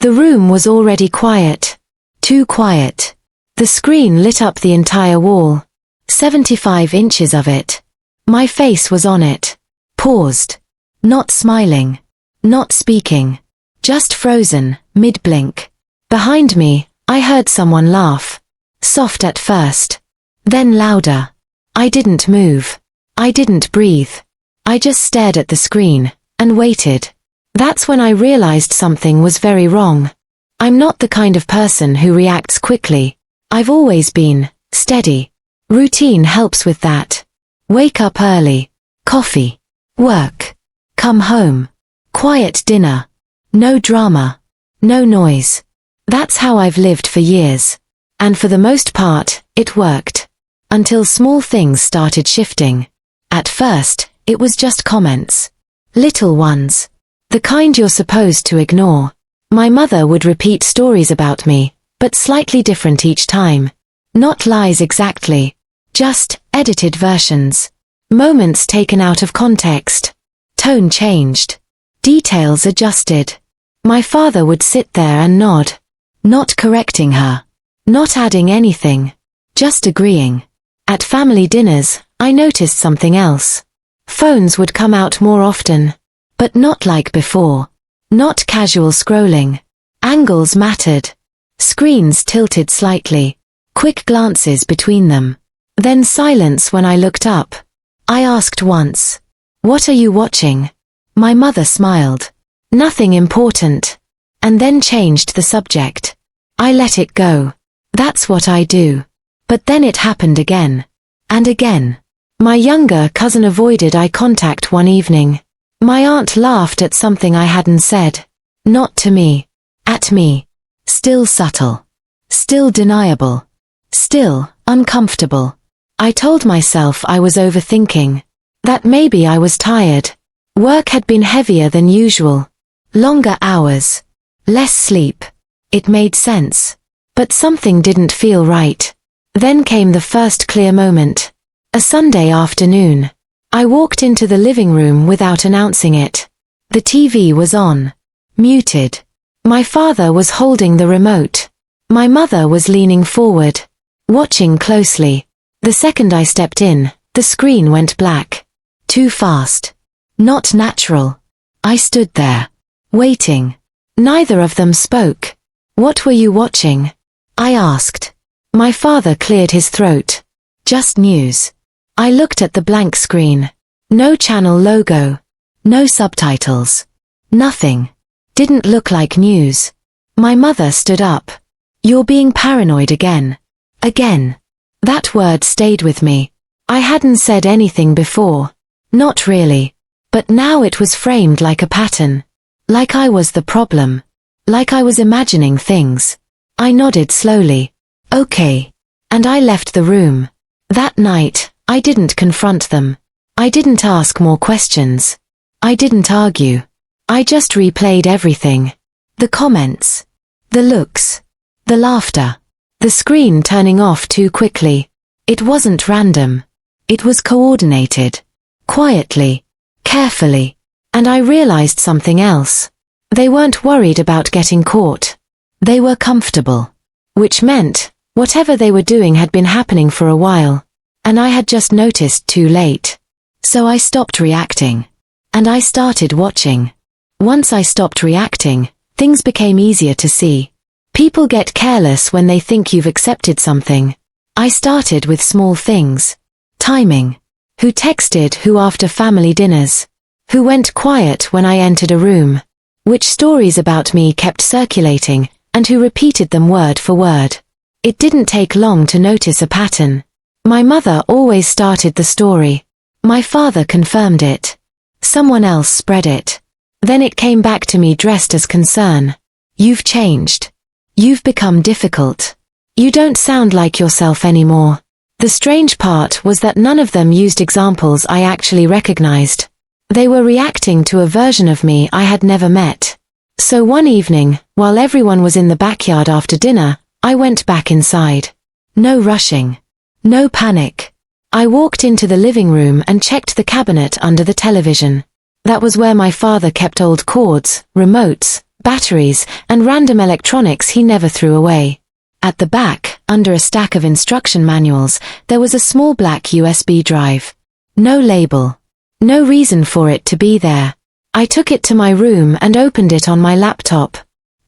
The room was already quiet. Too quiet. The screen lit up the entire wall. 75 inches of it. My face was on it. Paused. Not smiling. Not speaking. Just frozen, mid-blink. Behind me, I heard someone laugh. Soft at first. Then louder. I didn't move. I didn't breathe. I just stared at the screen, and waited. That's when I realized something was very wrong. I'm not the kind of person who reacts quickly. I've always been steady. Routine helps with that. Wake up early. Coffee. Work. Come home. Quiet dinner. No drama. No noise. That's how I've lived for years. And for the most part, it worked. Until small things started shifting. At first, it was just comments. Little ones. The kind you're supposed to ignore. My mother would repeat stories about me, but slightly different each time. Not lies exactly. Just edited versions. Moments taken out of context. Tone changed. Details adjusted. My father would sit there and nod. Not correcting her. Not adding anything. Just agreeing. At family dinners, I noticed something else. Phones would come out more often. But not like before. Not casual scrolling. Angles mattered. Screens tilted slightly. Quick glances between them. Then silence when I looked up. I asked once, "What are you watching?" My mother smiled. Nothing important. And then changed the subject. I let it go. That's what I do. But then it happened again. And again. My younger cousin avoided eye contact one evening. My aunt laughed at something I hadn't said. Not to me. At me. Still subtle. Still deniable. Still uncomfortable. I told myself I was overthinking. That maybe I was tired. Work had been heavier than usual. Longer hours. Less sleep. It made sense. But something didn't feel right. Then came the first clear moment. A Sunday afternoon. I walked into the living room without announcing it. The TV was on. Muted. My father was holding the remote. My mother was leaning forward. Watching closely. The second I stepped in, the screen went black. Too fast. Not natural. I stood there. Waiting. Neither of them spoke. "What were you watching?" I asked. My father cleared his throat. "Just news." I looked at the blank screen. No channel logo. No subtitles. Nothing. Didn't look like news. My mother stood up. "You're being paranoid again." Again. That word stayed with me. I hadn't said anything before. Not really. But now it was framed like a pattern. Like I was the problem. Like I was imagining things. I nodded slowly. Okay. And I left the room. That night, I didn't confront them. I didn't ask more questions. I didn't argue. I just replayed everything. The comments. The looks. The laughter. The screen turning off too quickly. It wasn't random. It was coordinated. Quietly. Carefully. And I realized something else. They weren't worried about getting caught. They were comfortable. Which meant, whatever they were doing had been happening for a while. And I had just noticed too late. So I stopped reacting. And I started watching. Once I stopped reacting, things became easier to see. People get careless when they think you've accepted something. I started with small things. Timing. Who texted who after family dinners? Who went quiet when I entered a room? Which stories about me kept circulating, and who repeated them word for word? It didn't take long to notice a pattern. My mother always started the story. My father confirmed it. Someone else spread it. Then it came back to me dressed as concern. "You've changed. You've become difficult. You don't sound like yourself anymore." The strange part was that none of them used examples I actually recognized. They were reacting to a version of me I had never met. So one evening, while everyone was in the backyard after dinner, I went back inside. No rushing. No panic. I walked into the living room and checked the cabinet under the television. That was where my father kept old cords, remotes, batteries, and random electronics he never threw away. At the back, under a stack of instruction manuals, there was a small black USB drive. No label. No reason for it to be there. I took it to my room and opened it on my laptop.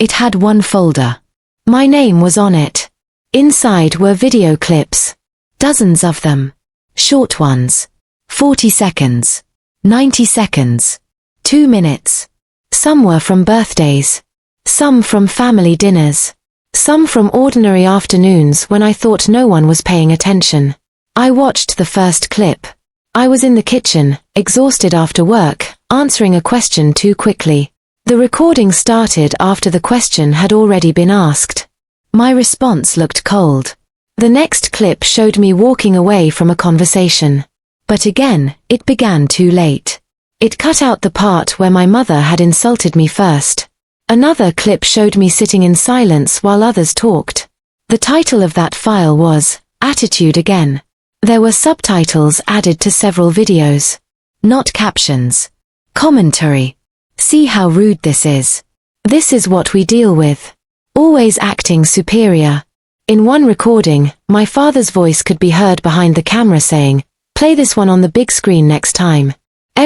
It had one folder. My name was on it. Inside were video clips. Dozens of them. Short ones. 40 seconds. 90 seconds. 2 minutes. Some were from birthdays. Some from family dinners. Some from ordinary afternoons when I thought no one was paying attention. I watched the first clip. I was in the kitchen, exhausted after work, answering a question too quickly. The recording started after the question had already been asked. My response looked cold. The next clip showed me walking away from a conversation. But again, it began too late. It cut out the part where my mother had insulted me first. Another clip showed me sitting in silence while others talked. The title of that file was, Attitude Again. There were subtitles added to several videos. Not captions. Commentary. See how rude this is. This is what we deal with. Always acting superior. In one recording, my father's voice could be heard behind the camera saying, "Play this one on the big screen next time.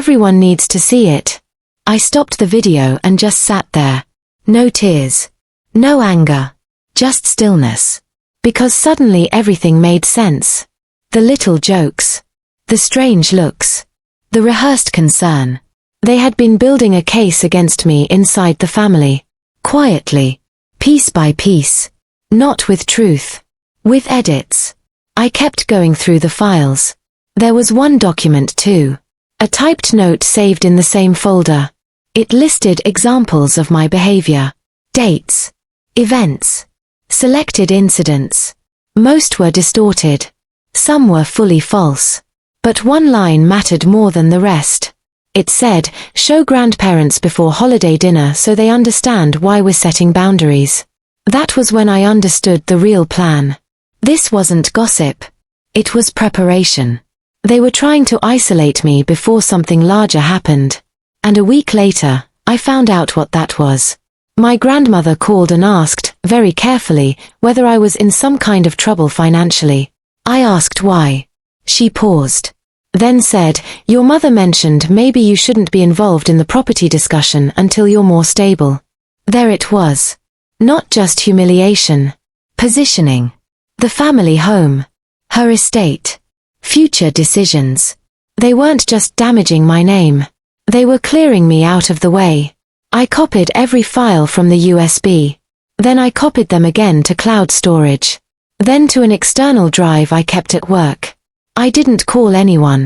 Everyone needs to see it." I stopped the video and just sat there. No tears. No anger. Just stillness. Because suddenly everything made sense. The little jokes. The strange looks. The rehearsed concern. They had been building a case against me inside the family. Quietly. Piece by piece. Not with truth. With edits. I kept going through the files. There was one document too. A typed note saved in the same folder. It listed examples of my behavior. Dates. Events. Selected incidents. Most were distorted. Some were fully false. But one line mattered more than the rest. It said, "Show grandparents before holiday dinner so they understand why we're setting boundaries." That was when I understood the real plan. This wasn't gossip. It was preparation. They were trying to isolate me before something larger happened. And a week later, I found out what that was. My grandmother called and asked, very carefully, whether I was in some kind of trouble financially. I asked why. She paused. Then said, "Your mother mentioned maybe you shouldn't be involved in the property discussion until you're more stable." There it was. Not just humiliation. Positioning. The family home. Her estate. Future decisions. They weren't just damaging my name. They were clearing me out of the way. I copied every file from the USB. Then I copied them again to cloud storage. Then to an external drive I kept at work. I didn't call anyone.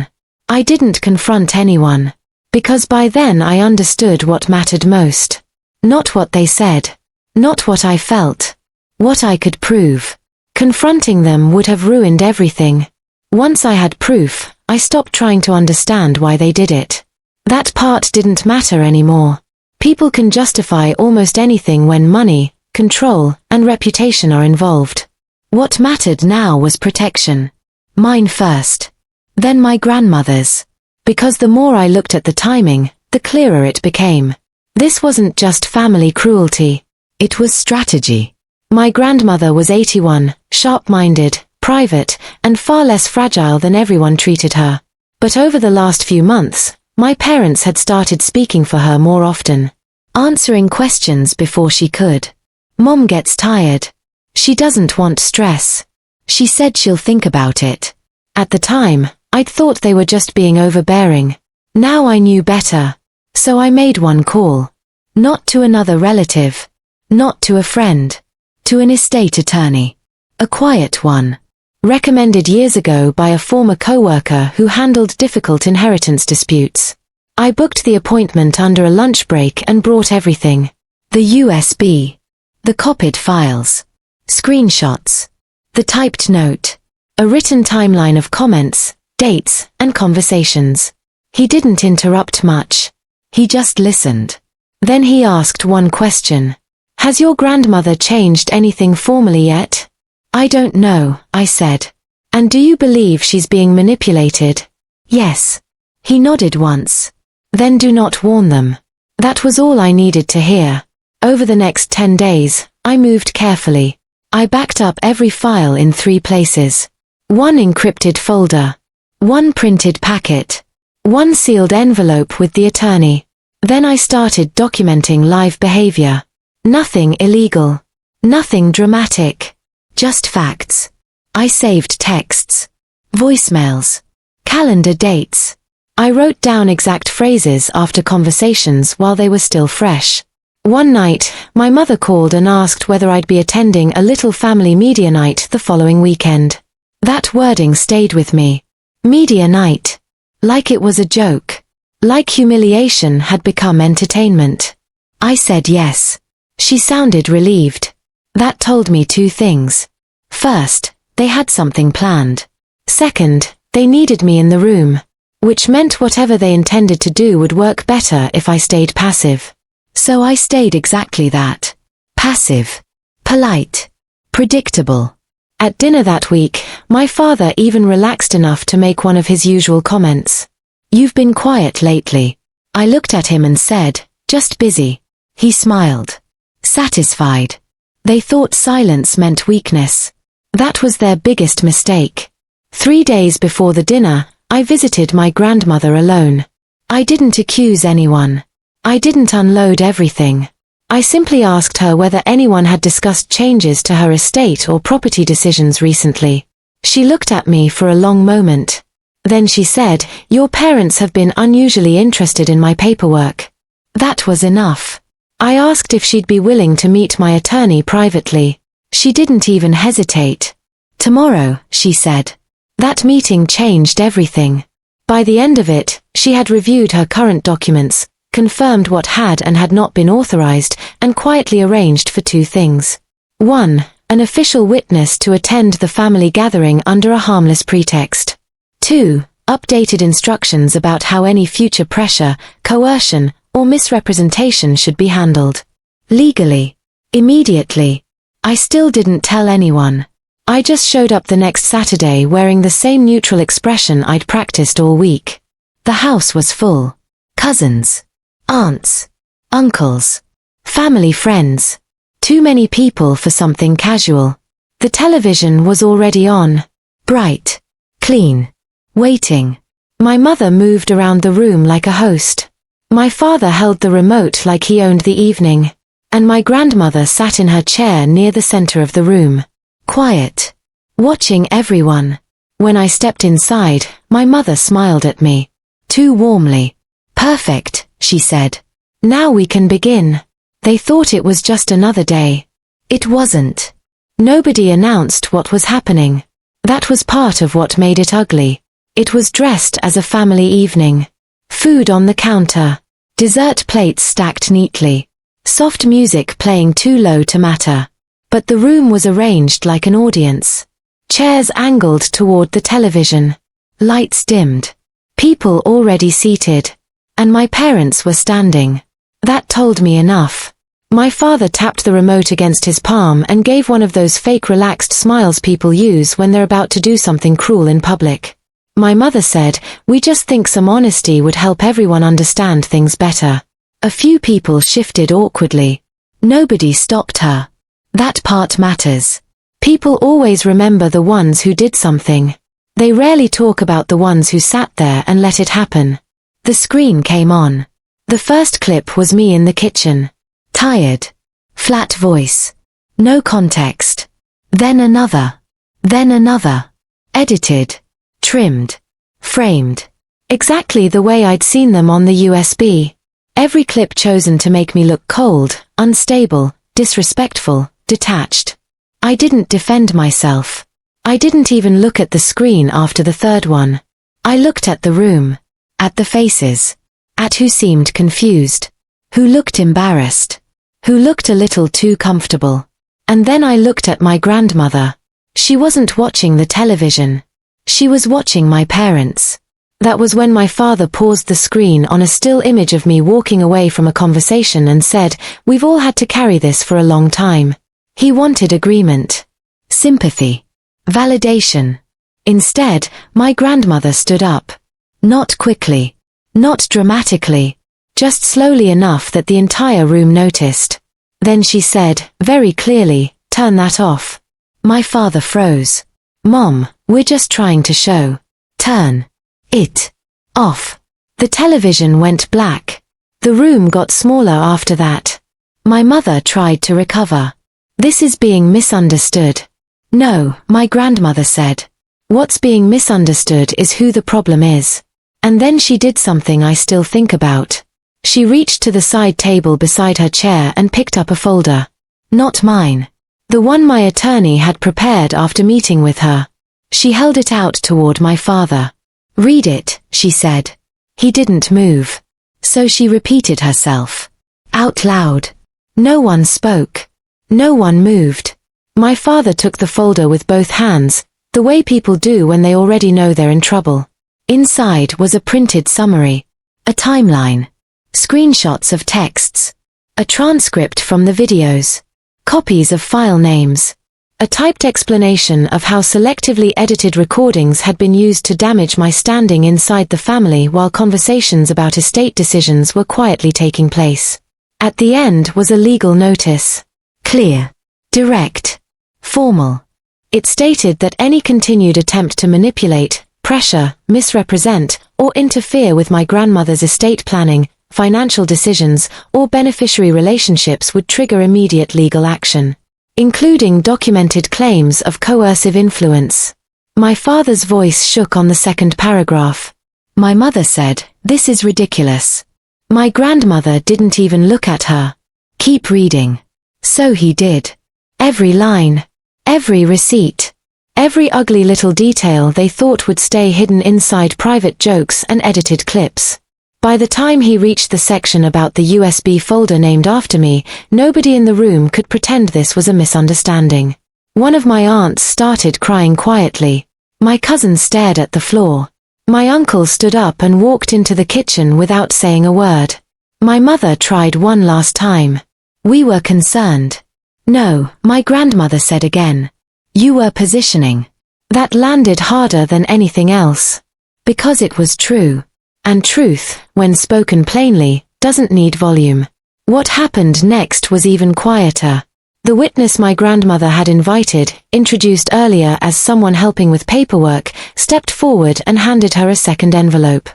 I didn't confront anyone. Because by then I understood what mattered most. Not what they said. Not what I felt. What I could prove. Confronting them would have ruined everything. Once I had proof, I stopped trying to understand why they did it. That part didn't matter anymore. People can justify almost anything when money, control, and reputation are involved. What mattered now was protection. Mine first. Then my grandmother's. Because the more I looked at the timing, the clearer it became. This wasn't just family cruelty. It was strategy. My grandmother was 81, sharp-minded, private, and far less fragile than everyone treated her. But over the last few months, my parents had started speaking for her more often. Answering questions before she could. Mom gets tired. She doesn't want stress. She said she'll think about it. At the time, I'd thought they were just being overbearing. Now I knew better. So I made one call. Not to another relative. Not to a friend. To an estate attorney. A quiet one. Recommended years ago by a former co-worker who handled difficult inheritance disputes. I booked the appointment under a lunch break and brought everything. The USB. The copied files. Screenshots. The typed note. A written timeline of comments, dates, and conversations. He didn't interrupt much. He just listened. Then he asked one question. "Has your grandmother changed anything formally yet?" "I don't know," I said. "And do you believe she's being manipulated?" "Yes." He nodded once. "Then do not warn them." That was all I needed to hear. Over the next 10 days, I moved carefully. I backed up every file in 3 places. 1 encrypted folder. 1 printed packet. 1 sealed envelope with the attorney. Then I started documenting live behavior. Nothing illegal. Nothing dramatic. Just facts. I saved texts. Voicemails. Calendar dates. I wrote down exact phrases after conversations while they were still fresh. One night, my mother called and asked whether I'd be attending a little family media night the following weekend. That wording stayed with me. Media night. Like it was a joke. Like humiliation had become entertainment. I said yes. She sounded relieved. That told me 2 things. First, they had something planned. Second, they needed me in the room. Which meant whatever they intended to do would work better if I stayed passive. So I stayed exactly that. Passive. Polite. Predictable. At dinner that week, my father even relaxed enough to make one of his usual comments. "You've been quiet lately." I looked at him and said, "Just busy." He smiled. Satisfied. They thought silence meant weakness. That was their biggest mistake. 3 days before the dinner, I visited my grandmother alone. I didn't accuse anyone. I didn't unload everything. I simply asked her whether anyone had discussed changes to her estate or property decisions recently. She looked at me for a long moment. Then she said, "Your parents have been unusually interested in my paperwork." That was enough. I asked if she'd be willing to meet my attorney privately. She didn't even hesitate. "Tomorrow," she said. That meeting changed everything. By the end of it, she had reviewed her current documents, confirmed what had and had not been authorized, and quietly arranged for 2 things. 1. An official witness to attend the family gathering under a harmless pretext. 2. Updated instructions about how any future pressure, coercion, or misrepresentation should be handled. Legally. Immediately. I still didn't tell anyone. I just showed up the next Saturday wearing the same neutral expression I'd practiced all week. The house was full. Cousins. Aunts. Uncles. Family friends. Too many people for something casual. The television was already on. Bright. Clean. Waiting. My mother moved around the room like a host. My father held the remote like he owned the evening. And my grandmother sat in her chair near the center of the room. Quiet. Watching everyone. When I stepped inside, my mother smiled at me. Too warmly. "Perfect," she said. "Now we can begin." They thought it was just another day. It wasn't. Nobody announced what was happening. That was part of what made it ugly. It was dressed as a family evening. Food on the counter. Dessert plates stacked neatly. Soft music playing too low to matter. But the room was arranged like an audience. Chairs angled toward the television. Lights dimmed. People already seated. And my parents were standing. That told me enough. My father tapped the remote against his palm and gave one of those fake relaxed smiles people use when they're about to do something cruel in public. My mother said, "We just think some honesty would help everyone understand things better." A few people shifted awkwardly. Nobody stopped her. That part matters. People always remember the ones who did something. They rarely talk about the ones who sat there and let it happen. The screen came on. The first clip was me in the kitchen. Tired. Flat voice. No context. Then another. Then another. Edited. Trimmed. Framed. Exactly the way I'd seen them on the USB. Every clip chosen to make me look cold, unstable, disrespectful, detached. I didn't defend myself. I didn't even look at the screen after the third one. I looked at the room. At the faces. At who seemed confused. Who looked embarrassed. Who looked a little too comfortable. And then I looked at my grandmother. She wasn't watching the television. She was watching my parents. That was when my father paused the screen on a still image of me walking away from a conversation and said, "We've all had to carry this for a long time." He wanted agreement. Sympathy. Validation. Instead, my grandmother stood up. Not quickly. Not dramatically. Just slowly enough that the entire room noticed. Then she said, very clearly, "Turn that off." My father froze. "Mom, we're just trying to show. Turn it off." The television went black. The room got smaller after that. My mother tried to recover. "This is being misunderstood." "No," my grandmother said. "What's being misunderstood is who the problem is." And then she did something I still think about. She reached to the side table beside her chair and picked up a folder. Not mine. The one my attorney had prepared after meeting with her. She held it out toward my father. "Read it," she said. He didn't move. So she repeated herself. Out loud. No one spoke. No one moved. My father took the folder with both hands, the way people do when they already know they're in trouble. Inside was a printed summary. A timeline. Screenshots of texts. A transcript from the videos. Copies of file names. A typed explanation of how selectively edited recordings had been used to damage my standing inside the family while conversations about estate decisions were quietly taking place. At the end was a legal notice. Clear. Direct. Formal. It stated that any continued attempt to manipulate, pressure, misrepresent, or interfere with my grandmother's estate planning, financial decisions, or beneficiary relationships would trigger immediate legal action, including documented claims of coercive influence. My father's voice shook on the second paragraph. My mother said, "This is ridiculous." My grandmother didn't even look at her. "Keep reading." So he did. Every line. Every receipt. Every ugly little detail they thought would stay hidden inside private jokes and edited clips. By the time he reached the section about the USB folder named after me, nobody in the room could pretend this was a misunderstanding. One of my aunts started crying quietly. My cousin stared at the floor. My uncle stood up and walked into the kitchen without saying a word. My mother tried one last time. We were concerned. "No," my grandmother said again. "You were positioning." That landed harder than anything else. Because it was true. And truth, when spoken plainly, doesn't need volume. What happened next was even quieter. The witness my grandmother had invited, introduced earlier as someone helping with paperwork, stepped forward and handed her a second envelope.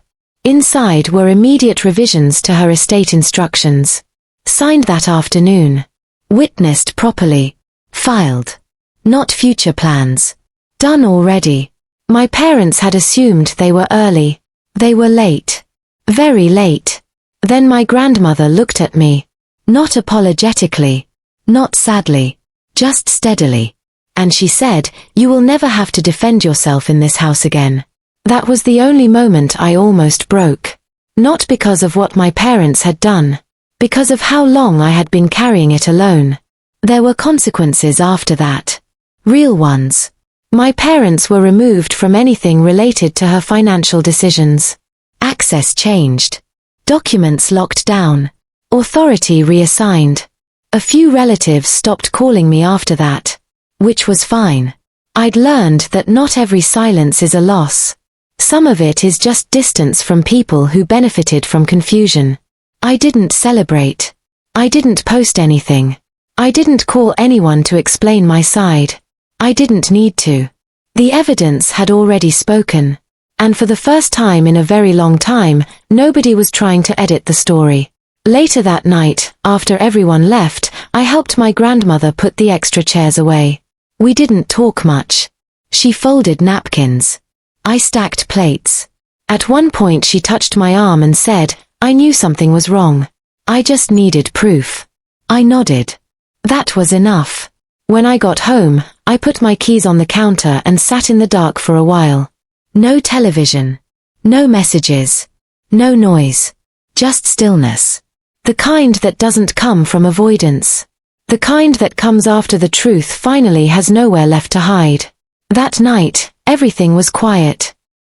Inside were immediate revisions to her estate instructions. Signed that afternoon. Witnessed properly. Filed. Not future plans. Done already. My parents had assumed they were early. They were late. Very late. Then my grandmother looked at me. Not apologetically. Not sadly. Just steadily. And she said, "You will never have to defend yourself in this house again." That was the only moment I almost broke. Not because of what my parents had done. Because of how long I had been carrying it alone. There were consequences after that. Real ones. My parents were removed from anything related to her financial decisions. Access changed. Documents locked down. Authority reassigned. A few relatives stopped calling me after that. Which was fine. I'd learned that not every silence is a loss. Some of it is just distance from people who benefited from confusion. I didn't celebrate. I didn't post anything. I didn't call anyone to explain my side. I didn't need to. The evidence had already spoken. And for the first time in a very long time, nobody was trying to edit the story. Later that night, after everyone left, I helped my grandmother put the extra chairs away. We didn't talk much. She folded napkins. I stacked plates. At one point she touched my arm and said, "I knew something was wrong. I just needed proof." I nodded. That was enough. When I got home, I put my keys on the counter and sat in the dark for a while. No television. No messages. No noise. Just stillness. The kind that doesn't come from avoidance. The kind that comes after the truth finally has nowhere left to hide. That night, everything was quiet.